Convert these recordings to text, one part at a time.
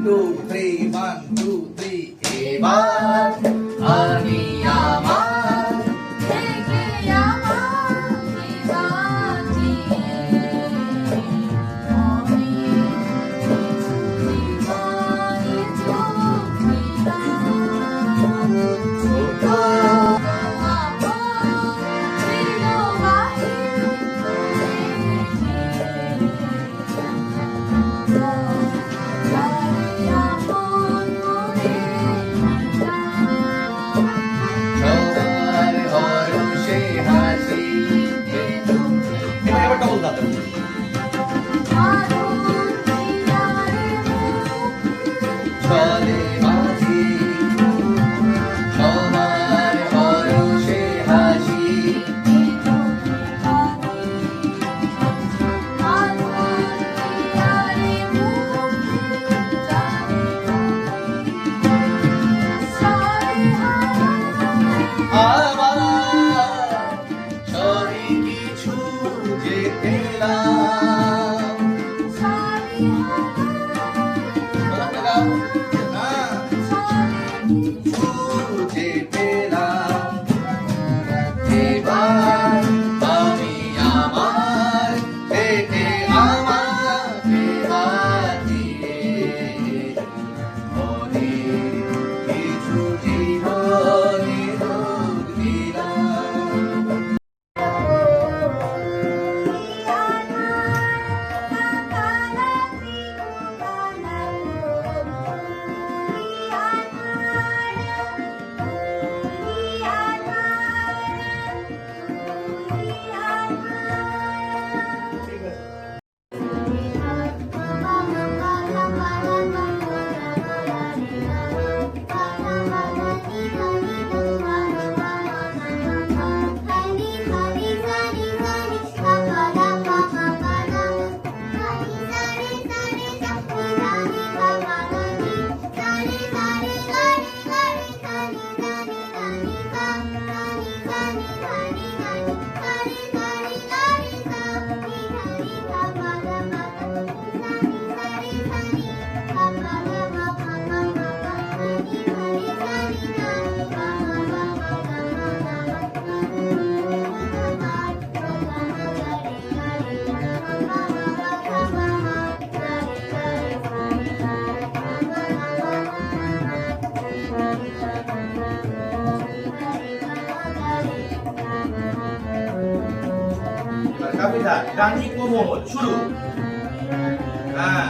2 3 1 2 3 এবার আমি আমার থেকে আমার জীবন দিয়ে আমি জীবনে চোখিলাম ছোট সবার হরষে হাসি এবার ডবল দাও চলে মাঝি সবার হরষে হাসি আবার সরি কিছু যে পেলাম যে পেলাম এবার আমি আমার থেকে আমাকে বাঁচিয়ে অনেক কিছু জীবনে যোগ দিলাম কবিতা রানী কোমল শুরু হ্যাঁ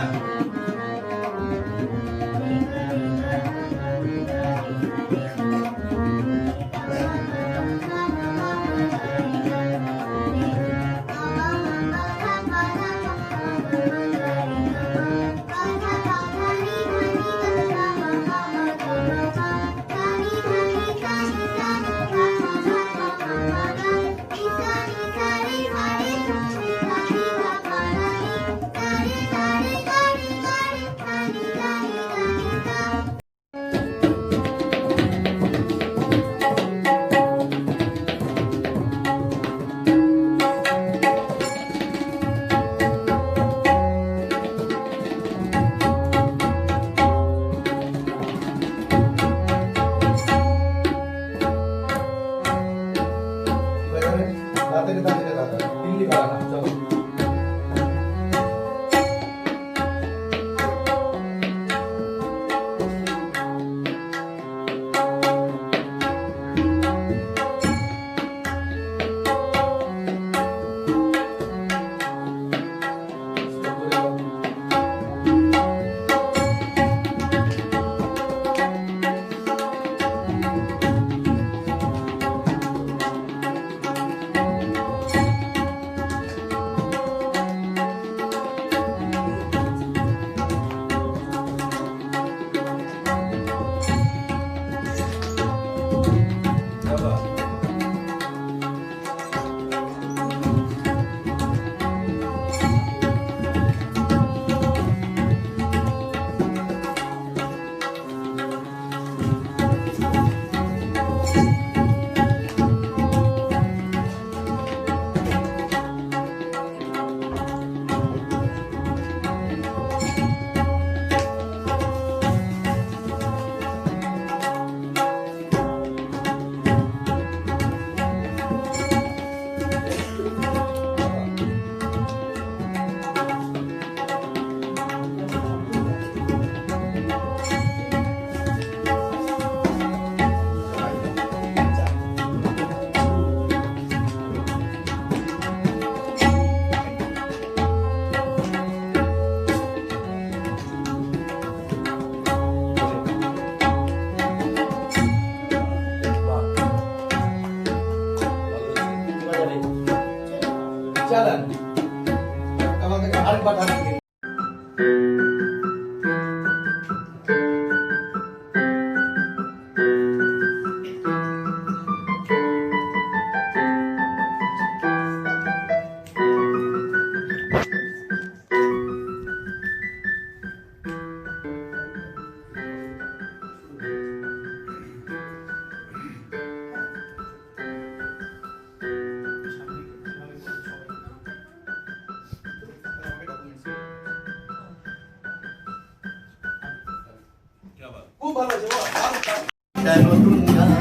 একটা নতুন গান,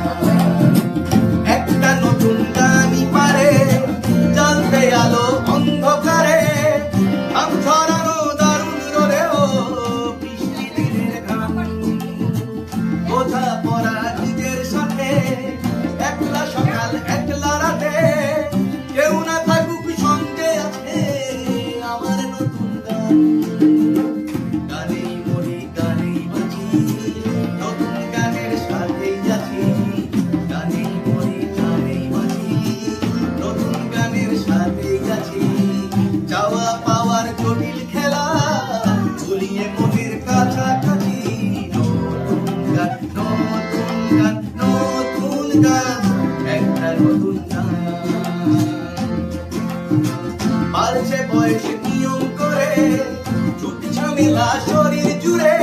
একটা নতুন গানই পারে জ্বলতে আলো অন্ধকারে, আম ছড়ানো দারুণ রোদেও বৃষ্টি দিনের গান, বোঝা পড়া নিজের সাথে একলা সকাল একলা রাতে, কেউ না থাকুক সঙ্গে আছে আমার নতুন গান, গানেই মরি গানেই বাঁচি নতুন গানের সাথেই আছি, গানেই মরি গানেই বাঁচি নতুন গানের সাথেই আছি, চাওয়া পাওয়ার জটিল খেলা ঝুলিয়ে মনের কাছাকাছি, নতুন গান নতুন গান নতুন গান, একটা নতুন গান বাড়ছে বয়স নিয়ম করে, ছুট ঝামেলা শরীর জুড়ে,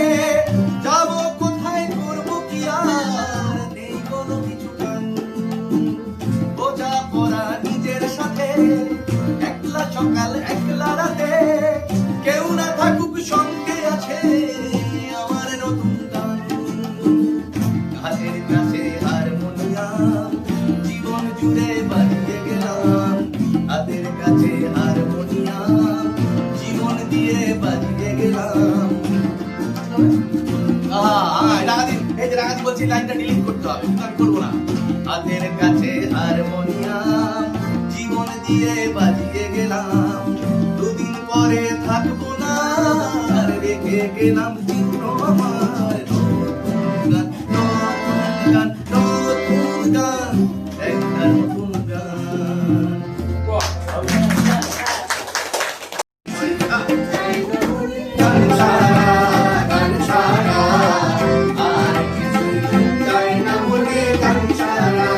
যাবো কোথায় করবো কি আর নেই কোনো কিছু গান, বোঝা পড়া নিজের সাথে একলা সকাল একলা রাতে, কেউ না থাকুক সঙ্গে আছে আমার নতুন গান, হাতের কাছে হারমোনিয়াম জীবন জুড়ে বাজিয়ে গেলাম, হাতের কাছে হারমোনিয়াম জীবন দিয়ে বাজিয়ে গেলাম। এই যে রাগাদি বলছি লাইনটা ডিলিট করতে হবে, কিন্তু আমি করবো না। হাতের কাছে হারমোনিয়াম জীবন দিয়ে বাজিয়ে গেলাম, দুদিন পরে থাকবো না আর রেখে গেলাম চিহ্ন আমার, নতুন গান নতুন গান নতুন গান, একটা নতুন গান। গান ছাড়া গান ছাড়া আর কিছুই চাই না মনে, গান ছাড়া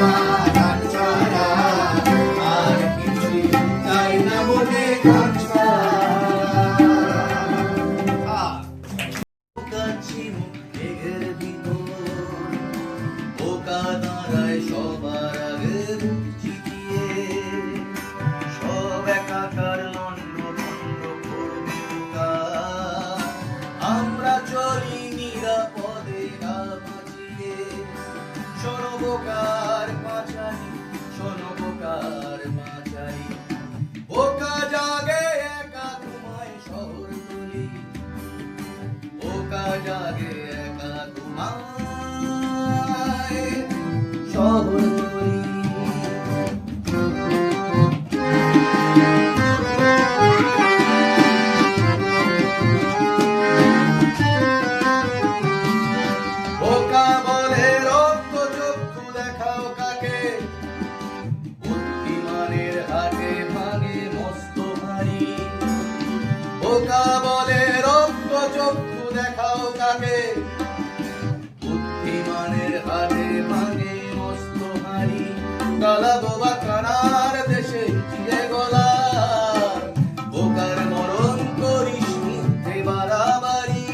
গান ছাড়া আর কিছুই চাই না মনে, গান ছাড়া। কাছি মেঘের ভিতর পোকা দাঁড়ায় সবার আগে বুক চিতিয়ে, সব একাকার লন্ড ভন্ড করবে পোকা, আমরা চলি নিরাপদে গা বাঁচিয়ে, শোনো বোকার পাঁচালি শোনো বোকার পাঁচালি, বোকা জাগে একা ঘুমায় শহর তলি, বোকা জাগে একা ঘুমায় শহর তলি। বোকা বলে রক্ত চক্ষু দেখাও কাকে, বুদ্ধিমানের হাতে ভাঙে মস্ত ভারী, বোকা বলে রক্ত চক্ষু দেখাও কাকে, বুদ্ধিমানের হাতে ভাঙে মস্ত ভারী, গলা বোবা কানার দেশে চিয়ে গলা, বোকার মরণ করিস মিথ্যে বাড়াবাড়ি,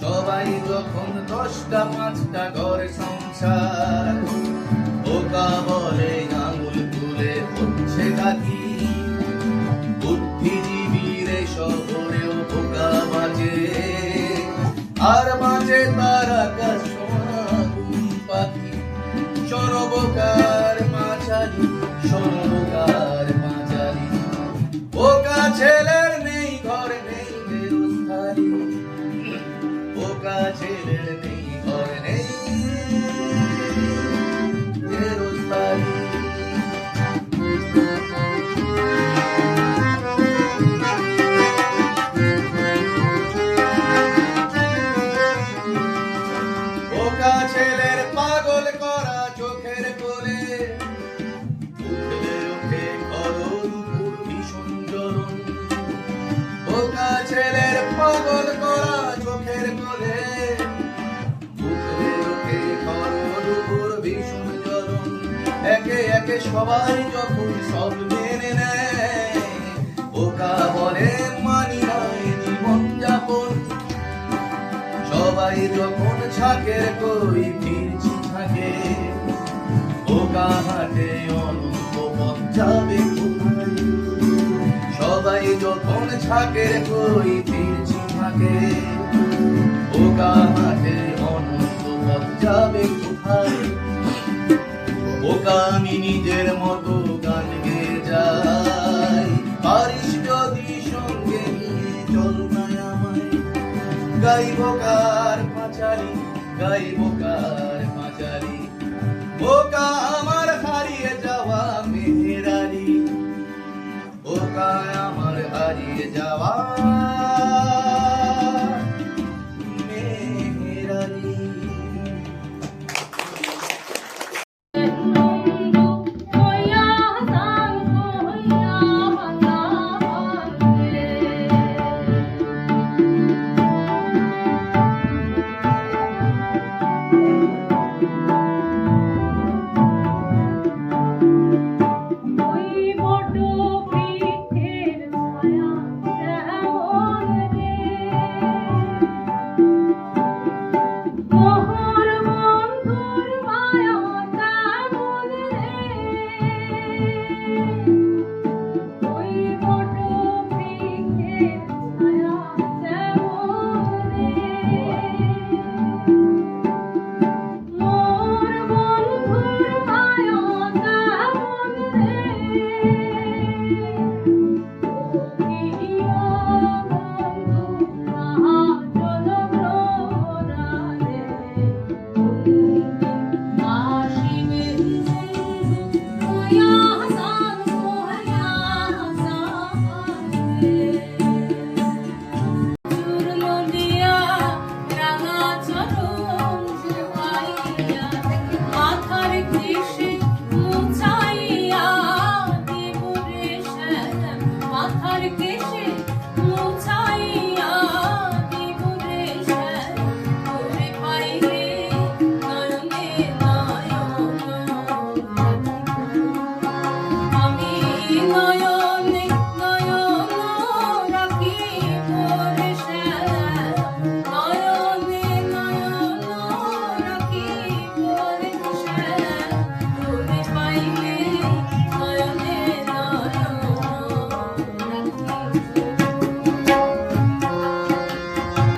সবাই যখন 10টা 5টা ঘর সংসার, বোকা বলে আঙুল তুলে হচ্ছে কাকি, বুদ্ধিজীবীর শহরেও বোকা বাজে, আর বাজে তার আকাশ সোনা ঘুম পাখি, শোনো বোকার পাঁচালি শোনো বোকার পাঁচালি, বোকা ছেলের নেই ঘর নেই বেরোস্থালি, বোকা ছেলের নেই ঘর নেই বেরোস্থালি। বোকা ছেলের পাগল করা চোখের কোলে, উঠলে ওঠে খররূপুর ভীষণ জ্বলন, বোকা ছেলের পাগল করা চোখের কোলে, উঠলে ওঠে খররূপুর ভীষণ জ্বলন, একে একে সবাই যখন সব মেনে নেয়, বোকা বলে মানি নয় জীবন যাপন, সবাই যখন ছাকের কই ফিরছি থাকে, বোকা হাটে অনন্ত পথ যাবে কোথায়, সবাই যখন ছাকের কই ফিরছি থাকে, বোকা হাটে অনন্ত সব যাবে কোথায় বোকা আমি নিজের মতো গান গেয়ে যাই পারিস যদি সঙ্গে নিয়ে চল না আমায় গাইব কার পাঁচালি গাইব কার